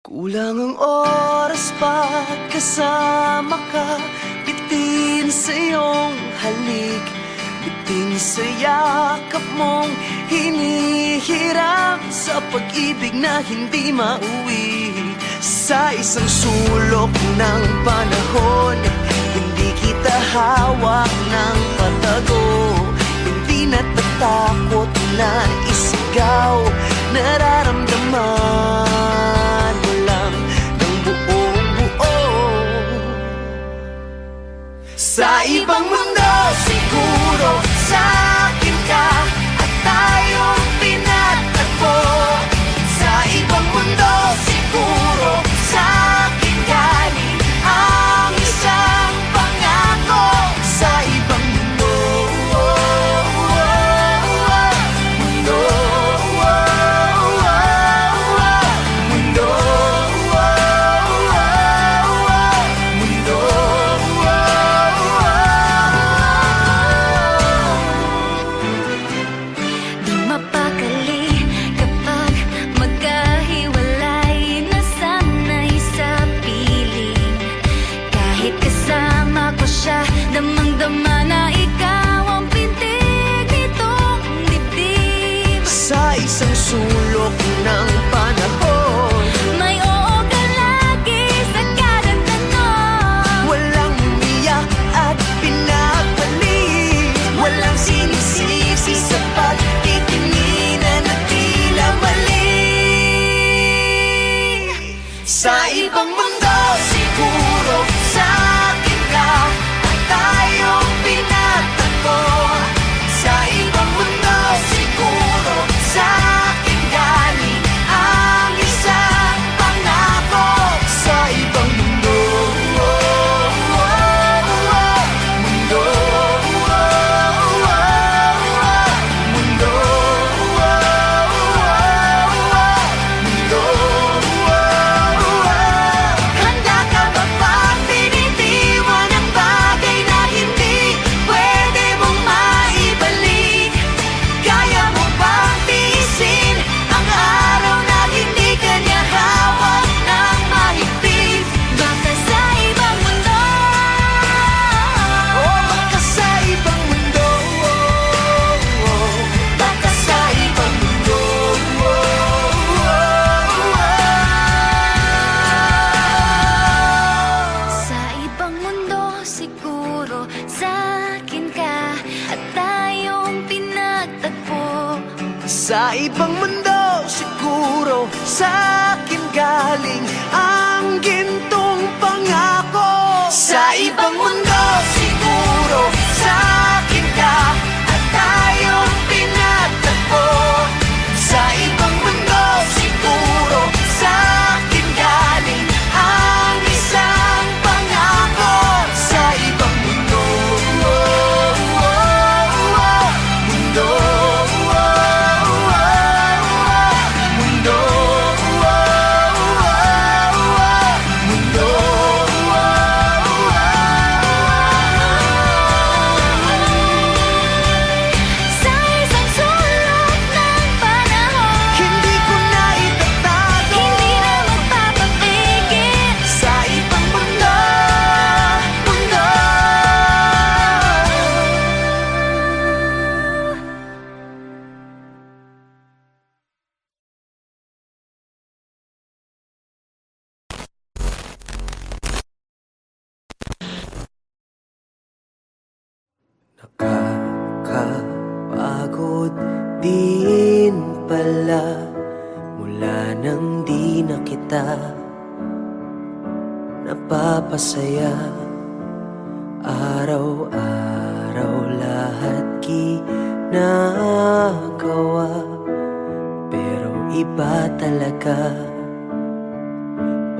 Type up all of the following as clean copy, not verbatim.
Kulang ang oras pagkasama ka. Bitin sa iyong halik, bitin sa yakap mong hinihiram, sa pag-ibig na hindi mauwi. Sa isang sulok ng panahon, hindi kita hawak ng patago. Hindi natatakot na isigaw, nararamdaman mo lang ng buong buo. Sa ibang mundo siguro, sa akin ka at tayong pinatagpo. Sa ibang mundo siguro, sa akin galing ang isang pangako. Sa ibang mundo, mundo, mundo, mundo. Di mapakali kapag magkahiwalay, nasanay sa piling. Kahit kasama ko siya, damang-dama na ikaw ang pintig nitong dibdib. Sa isang sulok ng panahon, May oo ka lagi sa kada tanong. walang umiyak at pinagpalit. Walang sinisisi sa pagtitinginan na tila mali. Sa ibang mundo siguro, sa akin ka at tayong pinatagpo. Sa ibang mundo siguro, sa akin galing ang isang pangako. Sa ibang mundo, mundo, mundo, handa ka ba pang binitiwan ang bagay na hindi pwede mong maibalik? Kaya mo bang tiisin ang araw na hindi ka niya hawak ng mahigpit? Baka sa ibang mundo, O baka sa ibang mundo, baka sa ibang mundo. sa ibang mundo siguro, sa akin ka at tayong pinagtagpo. Sa ibang mundo siguro, sa akin galing ang gintong pangako. Sa ibang mundo siguro, sa akin ka at tayong pinagtagpo. Sa ibang mundo siguro, sa akin galing ang isang pangako. Sa ibang mundo, mundo, mundo, mundo. Sa isang sulok ng panahon, Hindi ko na itatago. hindi na magpapapigil. Sa ibang mundo, mundo. Nakakapagod din pala mula nang di na kita napapasaya. Araw-araw lahat ginagawa, pero iba talaga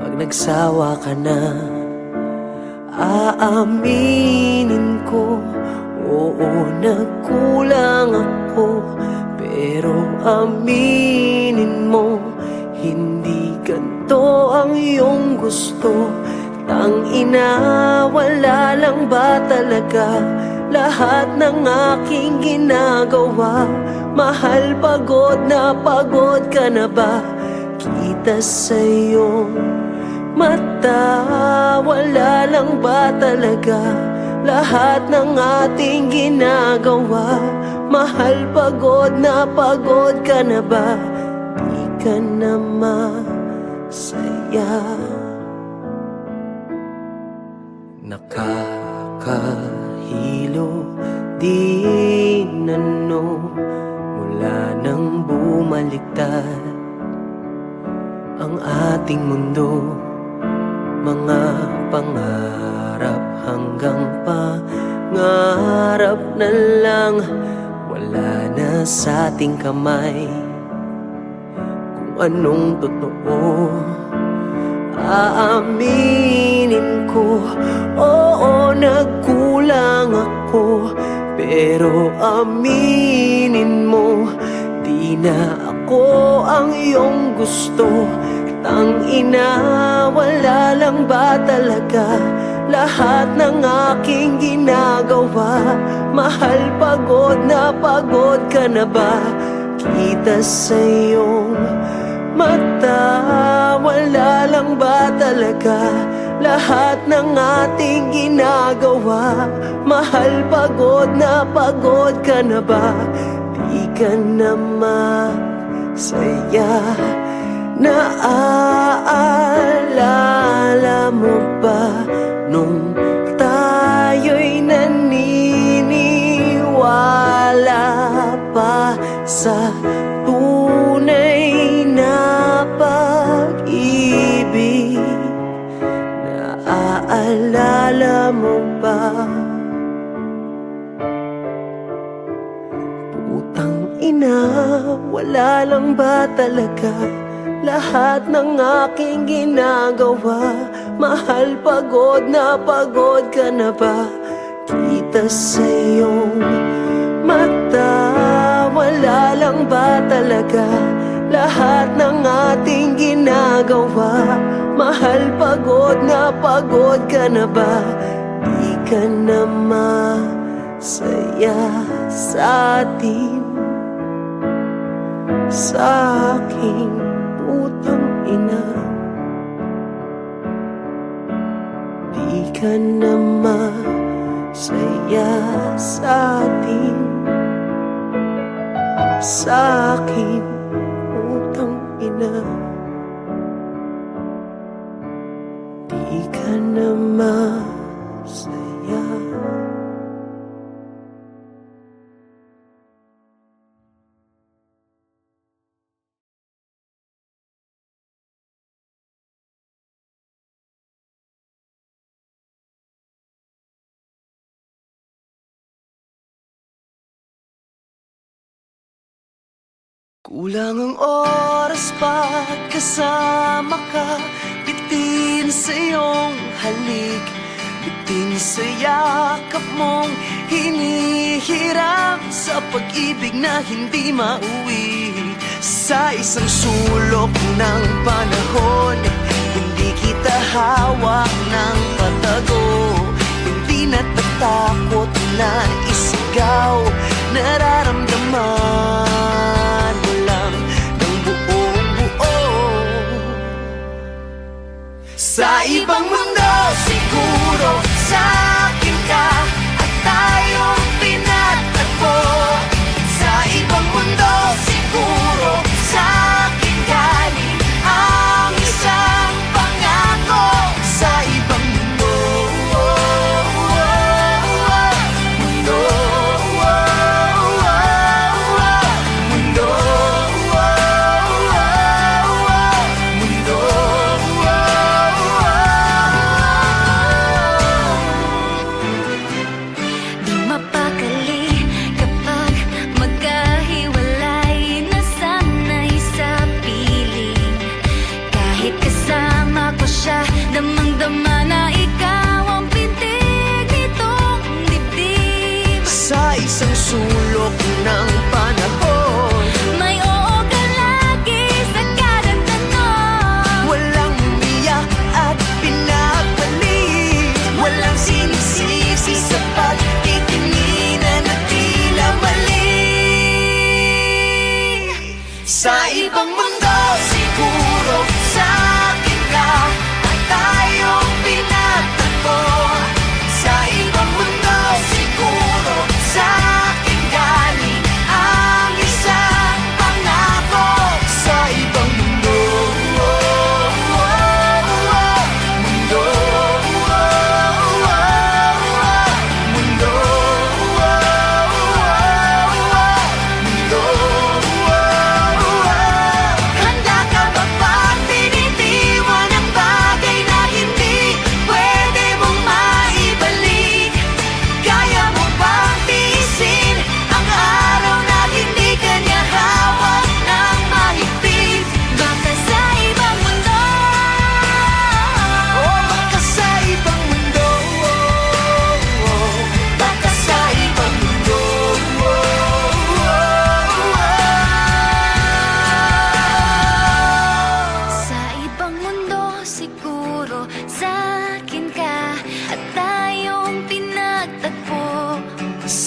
pag nagsawa ka na. Aaminin ko, oo, nagkulang ako, pero aminin mo, hindi ganito ang iyong gusto. Tangina, wala lang ba talaga lahat ng aking ginagawa? Mahal, pagod ka na ba? kita sa iyong mata. Wala lang ba talaga lahat ng ating ginagawa? Mahal, pagod ka na ba? Di ka na masaya. Nakakahilo din mula nang bumaliktad ang ating mundo. Mga pangarap hanggang pangarap na lang, wala na sa ating kamay. Kung anong totoo, aaminin ko, oo, nagkulang ako. Pero aminin mo, di na ako ang iyong gusto. Tangina, wala lang ba talaga lahat ng aking ginagawa? Mahal, pagod ka na ba? Kita sa iyong mata. Wala lang ba talaga lahat ng ating ginagawa? Mahal, pagod ka na ba? Di ka na masaya. Naaalala mo ba nung tayo'y naniniwala pa sa tunay na pag-ibig? Naaalala mo ba? Putang ina, wala lang ba talaga lahat ng aking ginagawa? Mahal, pagod ka na ba? Kita sa iyong mata. Wala lang ba talaga lahat ng ating ginagawa? Mahal, pagod ka na ba? Di ka na masaya sa atin, sa aking putang ina. Di ka na masaya sa atin, sa aking putang ina. Di ka na masaya. Kulang ang oras pagkasama ka. Bitin sa iyong halik, bitin sa yakap mong hinihiram, sa pag-ibig na hindi mauwi. Sa isang sulok ng panahon, hindi kita hawak ng patago. Hindi natatakot na isigaw, nararamdaman mo lang ng buong buo. Sa ibang mundo siguro sa akin ka at tayong pinatagpo. Sa ibang mundo siguro sa akin galing ang isang pangako. Sa ibang mundo, mundo, mundo, mundo. Di mapakali kapag magkahiwalay, nasanay sa piling. Kahit kasama ko siya, damang-dama na ikaw ang pintig nitong dibdib. Sa isang sulok ng panahon, May oo ka lagi sa kada tanong. walang umiyak at pinagpalit, walang sinisisi sa pagtitinginan at tila mali. Sa ibang mundo siguro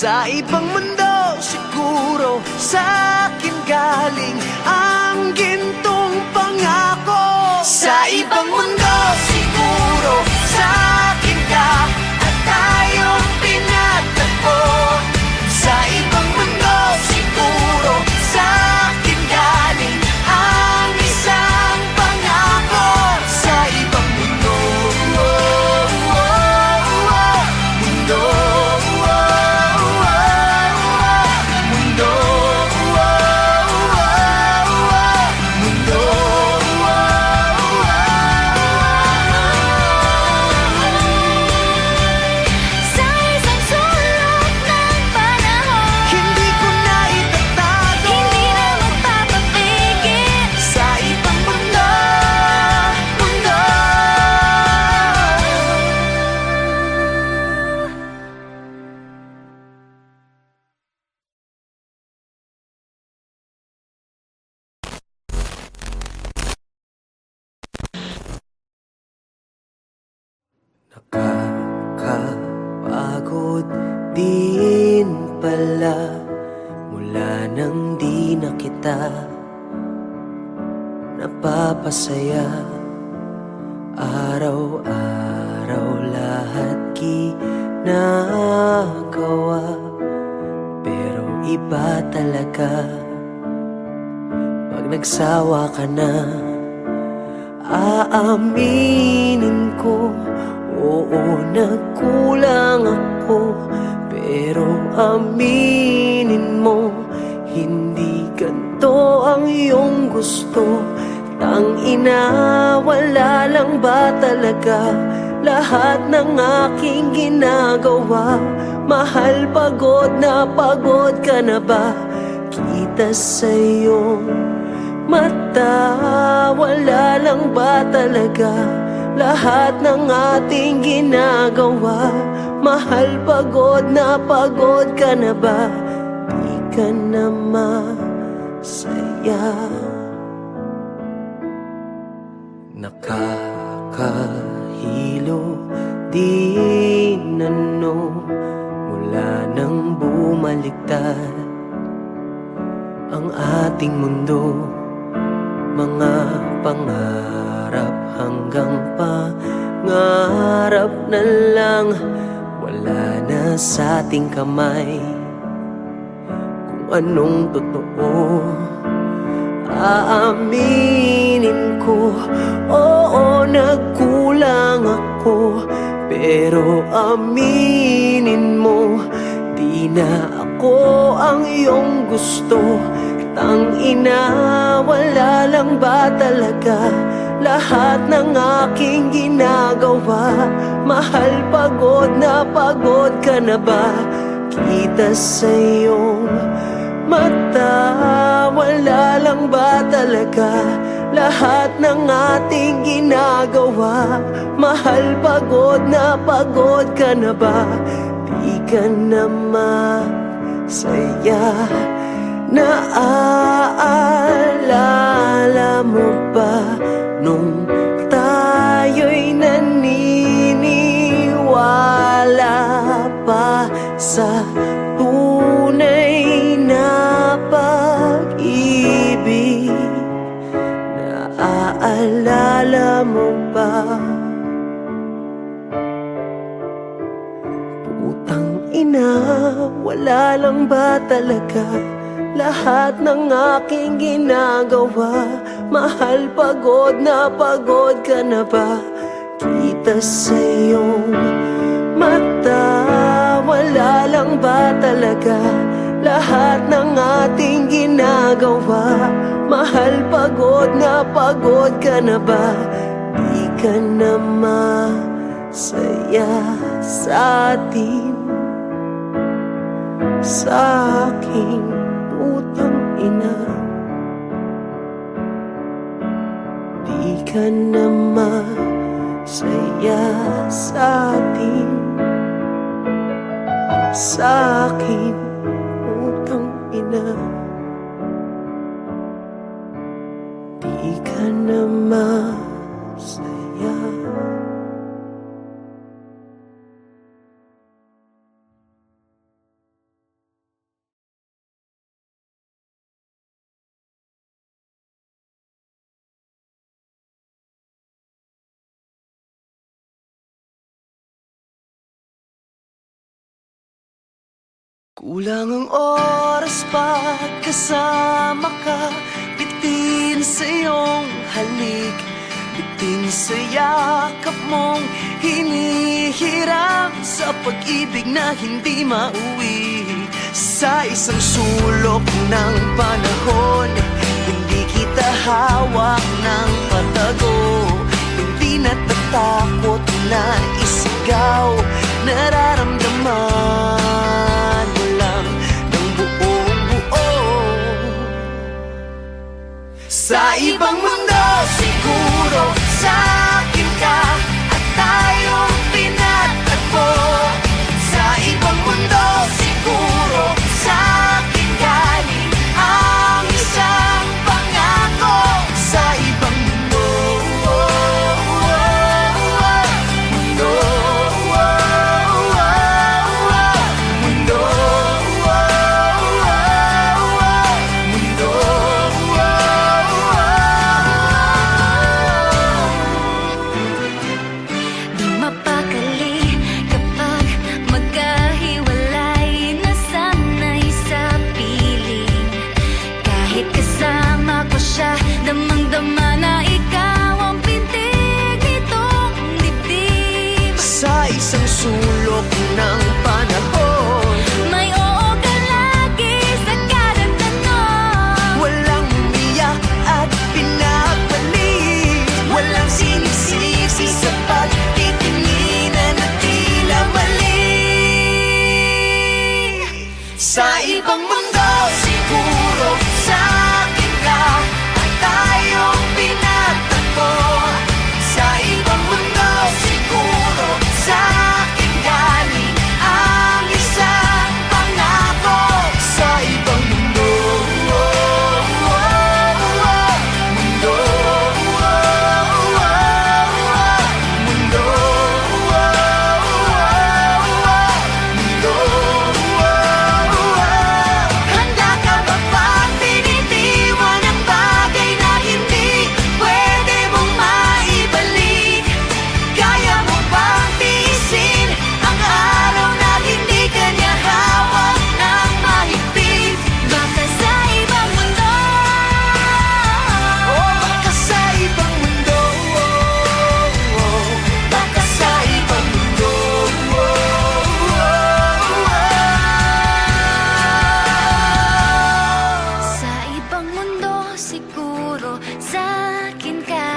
Sa ibang mundo siguro sa akin galing ang gintong pangako. Sa ibang mundo siguro sa akin ka at tayong pinagtagpo. Sa ibang mundo siguro sa akin galing ang isang pangako. Sa ibang mundo, mundo, mundo, mundo. Sa isang sulok ng panahon, Hindi ko na itatago. hindi na magpapapigil. Sa ibang mundo, mundo. Nakakapagod din pala mula nang di na kita napapasaya. Araw-araw lahat ginagawa, pero iba talaga pag nagsawa ka na. Aaminin ko, oo, nagkulang ako, pero aminin mo, hindi ganito ang iyong gusto. Tangina, wala lang ba talaga lahat ng aking ginagawa? Mahal, pagod ka na ba? Kita sa iyong mata, wala lang ba talaga lahat ng ating ginagawa? Mahal, pagod ka na ba? Di ka na masaya. Nakakahilo din ano mula nang bumaliktad ang ating mundo. Mga pangarap hanggang pangarap na lang, wala na sa ating kamay kung anong totoo. Aaminin ko, oo, nagkulang ako, pero aminin mo, di na ako ang iyong gusto. Tangina, wala lang ba talaga lahat ng aking ginagawa? Mahal, pagod ka na ba? Kita sa iyong mata, wala lang ba talaga lahat ng ating ginagawa? Mahal, pagod ka na ba? Di ka na masaya. Naaalala mo ba nung tayo'y naniniwala pa sa tunay na pag-ibig? Naaalala mo ba? Putang ina, wala lang ba talaga lahat ng aking ginagawa? Mahal, pagod ka na ba? Kita sa iyong mata, wala lang ba talaga lahat ng ating ginagawa? Mahal, pagod ka na ba? Di ka na masaya sa atin, sa aking putang ina. Di ka na masaya sa atin, sa aking putang ina. Di ka na masaya. Kulang ang oras pagkasama ka. Bitin sa iyong halik, bitin sa yakap mong hinihiram, sa pag-ibig na hindi mauwi. Sa isang sulok ng panahon, hindi kita hawak ng patago. Hindi natatakot na isigaw, nararamdaman mo lang ng buong buo. Sa ibang mundo siguro sa akin ka at tayong pinatagpo. Sa ibang mundo siguro sa akin galing ang isang pangako. Sa ibang mundo, mundo, mundo, Di mapakali kapag magkahiwalay na sanay sa piling. Kahit kasama ko siya, damang-dama na ikaw ang pintig nitong dibdib. sa isang sulok ng panahon, May oo ka lagi sa kada tanong. walang umiyak at pinapalik. Walang sinisisi sa pagtitinginan at tila mali. Sa ibang mundo siguro sa akin ka at tayong pinatagpo. Sa ibang mundo siguro sa akin galing ang isang pangako. Sa ibang mundo, mundo, mundo, handa ka ba pang binitiwan ang bagay na hindi pwede mong maibalik? Kaya mo bang tiisin ang araw na hindi ka niya hawak ng mahigpit? Baka sa ibang mundo, Baka sa ibang mundo, baka sa ibang mundo. sa ibang mundo siguro sa akin ka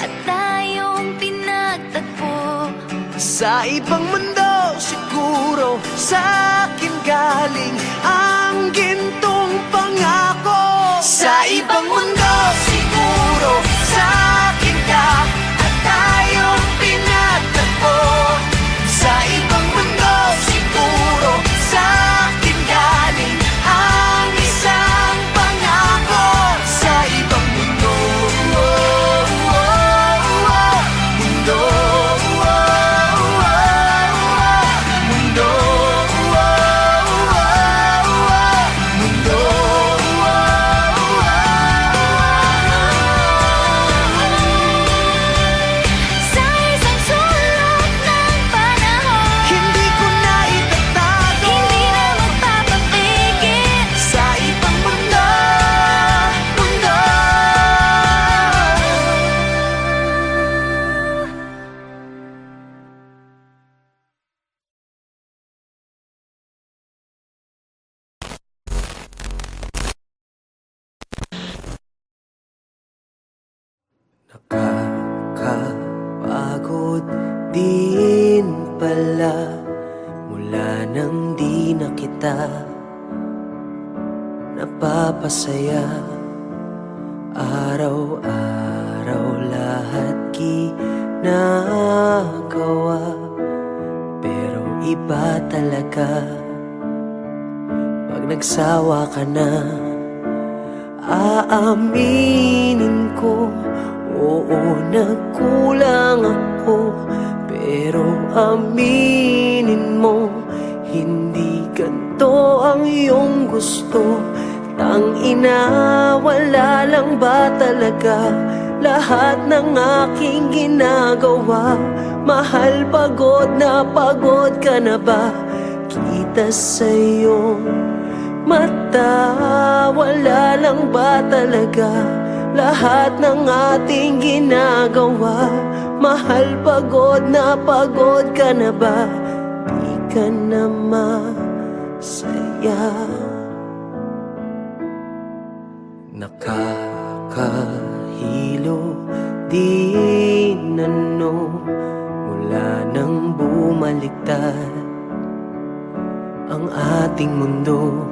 at tayong pinagtagpo. Sa ibang mundo siguro sa akin galing ang gintong pangako. Sa ibang mundo siguro sa akin ka at tayong pinagtagpo. Sa ibang mundo siguro sa akin galing ang isang pangako. Sa ibang mundo, mundo, mundo, mundo. Sa isang sulok ng panahon, Hindi ko na itatago. hindi na magpapapigil. Sa ibang mundo, mundo. Nakakapagod din pala mula nang di na kita napapasaya. Araw-araw lahat ginagawa, pero iba talaga pag nagsawa ka na. Aaminin ko, oo, nagkulang ako, pero aminin mo, hindi ganito ang iyong gusto. Tangina, wala lang ba talaga lahat ng aking ginagawa? Mahal, pagod ka na ba? kita sa iyong mata. Wala lang ba talaga lahat ng ating ginagawa? Mahal, pagod ka na ba? Di ka na masaya. Nakakahilo din mula nang bumaliktad ang ating mundo.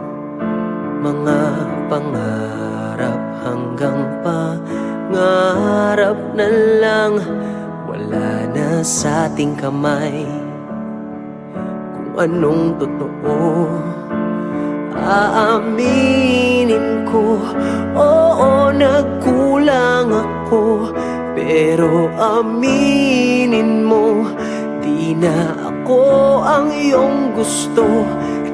Mga pangarap hanggang pangarap na lang, wala na sa ating kamay. Kung anong totoo, aaminin ko, oo, nagkulang ako. Pero aminin mo, di na ako ang iyong gusto.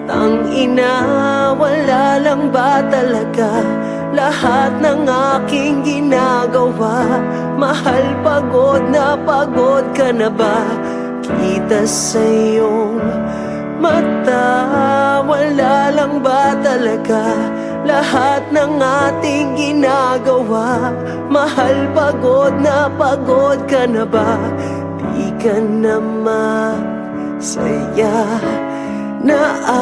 Tangina, wala lang ba talaga lahat ng aking ginagawa? Mahal, pagod ka na ba? Kita sa iyong mata. Wala lang ba talaga lahat ng ating ginagawa? Mahal, pagod ka na ba? Di ka na masaya. Naaalala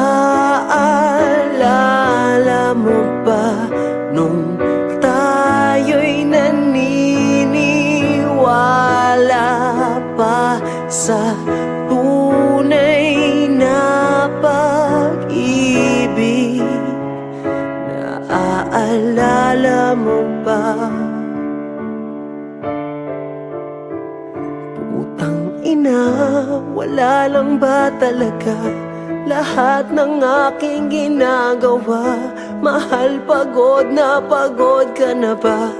mo ba nung tayo'y naniniwala pa sa tunay na pag-ibig? Naaalala mo ba? Putang ina, wala lang ba talaga lahat ng aking ginagawa? Mahal, pagod ka na ba?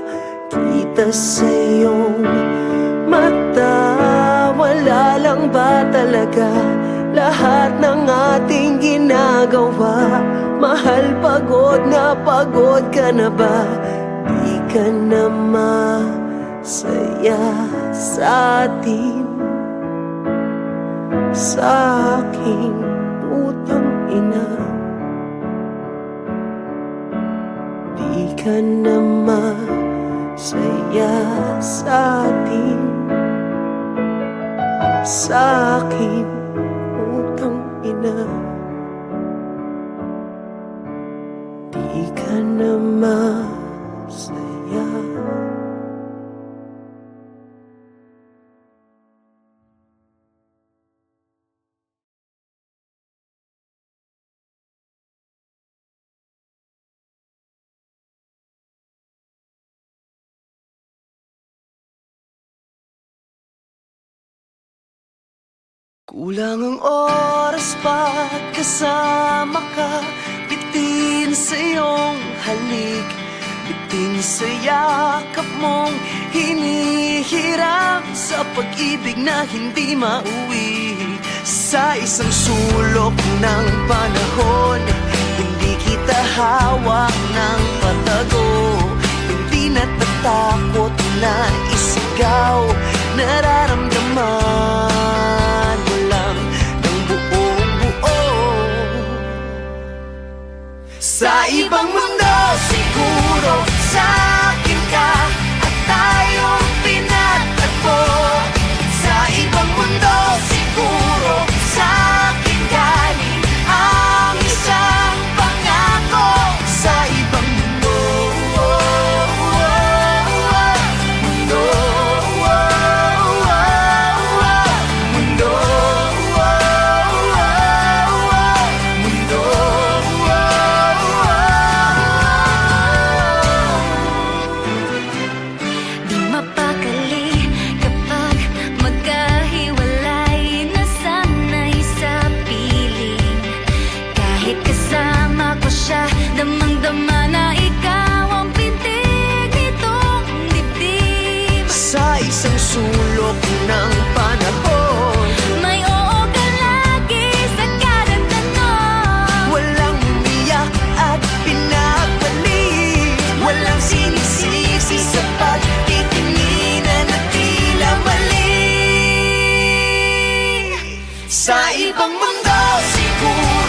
Kita sa iyong mata. Wala lang ba talaga lahat ng ating ginagawa? Mahal, pagod ka na ba? Di ka na masaya sa atin, sa akin. Putang ina, di ka na masaya sa atin, sa akin. Putang ina, di ka na masaya. Kulang ang oras pagkasama ka, bitin sa iyong halik, bitin sa yakap mong hinihiram, sa pag-ibig na hindi mauwi. Sa isang sulok ng panahon, hindi kita hawak ng patago, hindi natatakot na isigaw, nararamdaman mo lang ng buong buo. Sa ibang mundo siguro sa akin ka at tayong pinatagpo. Sa ibang mundo siguro sa akin galing ang isang pangako. Sa ibang mundo, mundo, mundo, mundo. Di mapakali kapag magkahiwalay, nasanay sa piling. Kahit kasama ko siya, damang-dama na ikaw ang pintig nitong dibdib. Sa isang sulok ng panahon, May oo ka lagi sa kada tanong. walang umiyak at pinapalik, walang sinisisi sa pagtitinginan at tila mali. Sa ibang mundo siguro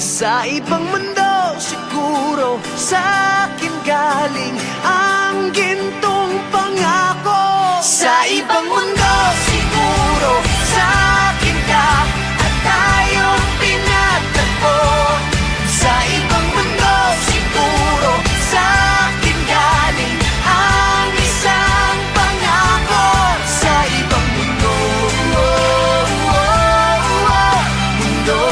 Sa ibang mundo siguro sa akin galing ang gintong pangako. Sa ibang mundo siguro sa akin ka at tayong pinagtagpo. Sa ibang mundo siguro sa akin galing ang isang pangako. Sa ibang mundo, mundo, mundo, mundo.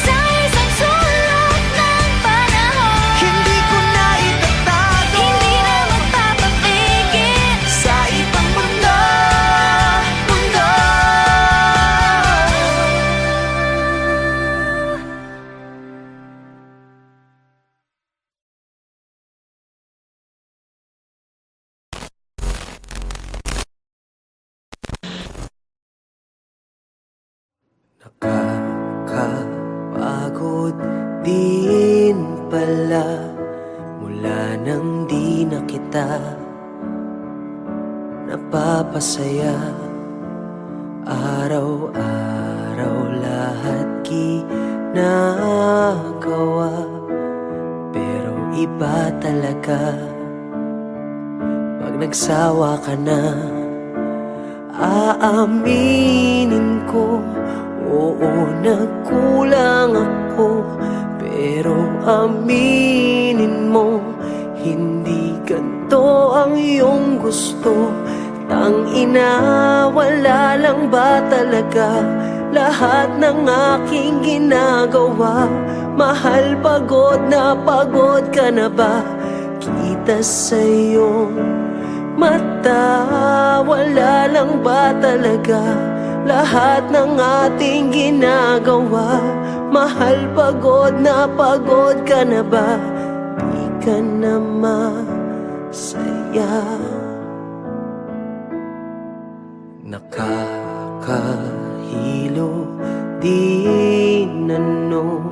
Sa isang sulok ng panahon, Hindi ko na itatago. hindi na magpapapigil. Sa ibang mundo, mundo. Nakakapagod din pala mula nang di na kita napapasaya. Araw-araw lahat ginagawa, pero iba talaga pag nagsawa ka na. Aaminin ko, oo, nagkulang ako, pero aminin mo, hindi ganito ang iyong gusto. Tangina, wala lang ba talaga lahat ng aking ginagawa? Mahal, pagod ka na ba? Kita sa iyong mata, wala lang ba talaga lahat ng ating ginagawa? Mahal, pagod ka na ba? Di ka na masaya. Nakakahilo din ano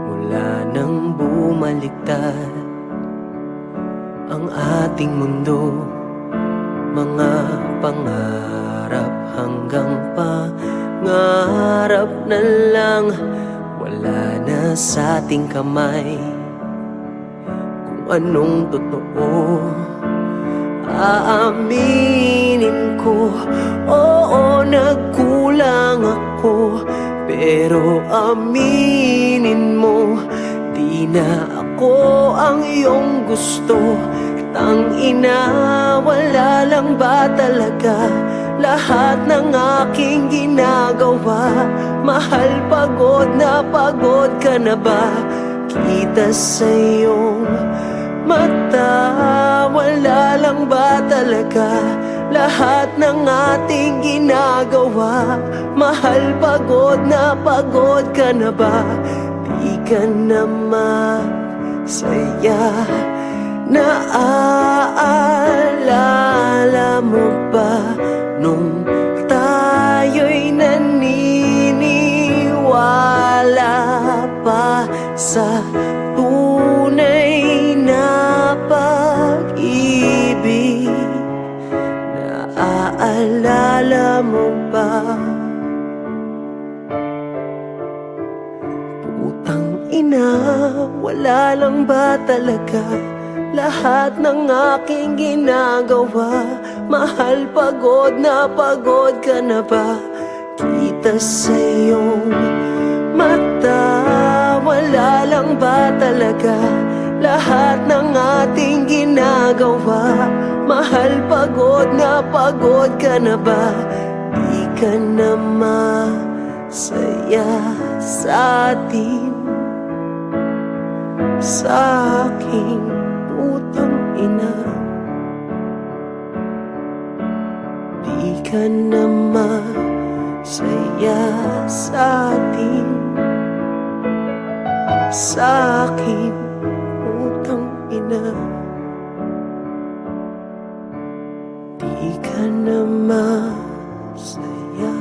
mula nang bumaliktad ang ating mundo. Mga pangarap hanggang pangarap na lang, wala na sa ating kamay kung anong totoo. Aaminin ko, oo, nagkulang ako, pero aminin mo, di na ako ang iyong gusto. Tangina, wala lang ba talaga lahat ng aking ginagawa? Mahal, pagod ka na ba? Kita sa iyong mata, wala lang ba talaga lahat ng ating ginagawa? Mahal, pagod ka na ba? Di ka na masaya. Naaalala mo ba nung tayo'y naniniwala pa sa tunay na pag-ibig? Naaalala mo ba? Putang ina, wala lang ba talaga lahat ng aking ginagawa? Mahal, pagod ka na ba? Kita sa iyong mata, wala lang ba talaga lahat ng ating ginagawa? Mahal, pagod ka na ba? Di ka na masaya sa atin, sa aking putang ina. Di ka na masaya sa atin, sa aking putang ina. Di ka na masaya.